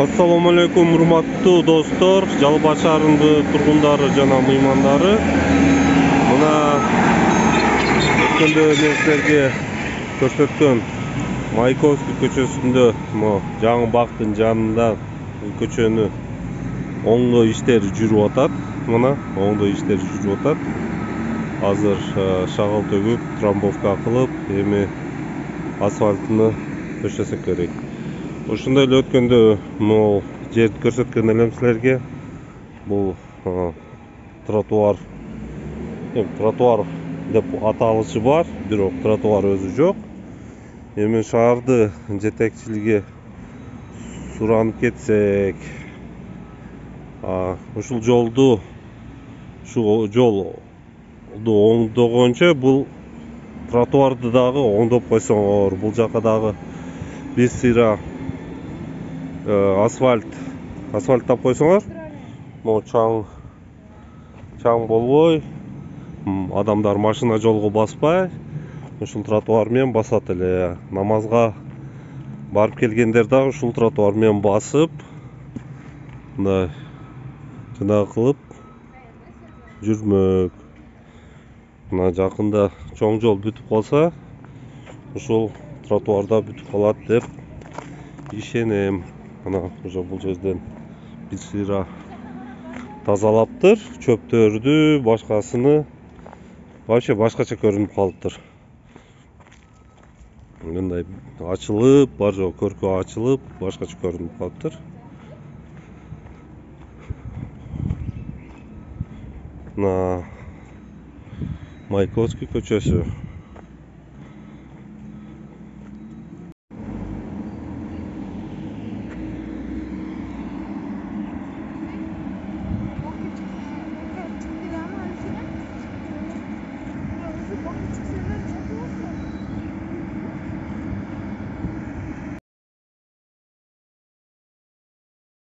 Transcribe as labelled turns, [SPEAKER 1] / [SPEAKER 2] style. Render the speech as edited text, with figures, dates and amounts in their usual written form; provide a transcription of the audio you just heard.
[SPEAKER 1] Assalamu alaikum, урматтуу достор, Жалал Абад шаарынын тургундары жана мыймандары. Мына өткөндө мен силерге көрсөткөн Маяковский көчөсүндө, жаңы бактын жанында көчөнү оңдоо иштери жүрүп атат. Мына оңдоо иштери жүрүп атат. Азыр шагал төгүп, трамбовка кылып, эми асфальтыны төшөсөк керек. Ошондой эле өткөндө могул жерди көрсөткөн элем силерге. Бул тротуар. Тротуар деп аталышы бар, бирок тротуар өзү жок. Эми шаарды жетекчилиги суранып кетсек, ушул жолду оңдогончо бул тротуарды дагы оңдоп койсоңор, бул жака дагы бир сыйра асфальттап койсоңор, чаң болбой, адамдар машина жолго баспай, ушул тротуар менен басат эле. Намазга барып келгендер дагы ушул тротуар менен басып, мындай жана кылып жүрмөк. Мына жакында чоң жол бүтүп калса, ушул тротуарда бүтүп калат деп ишенем. Мына уже бул жерден бир сыйра тазалаптыр, чөптөрдү, башкасыны вообще башкача көрүнүп калыптыр. Мындай ачылып, бар жол көркө ачылып, башкача көрүнүп калыптыр. Мына Маяковский көчөсү.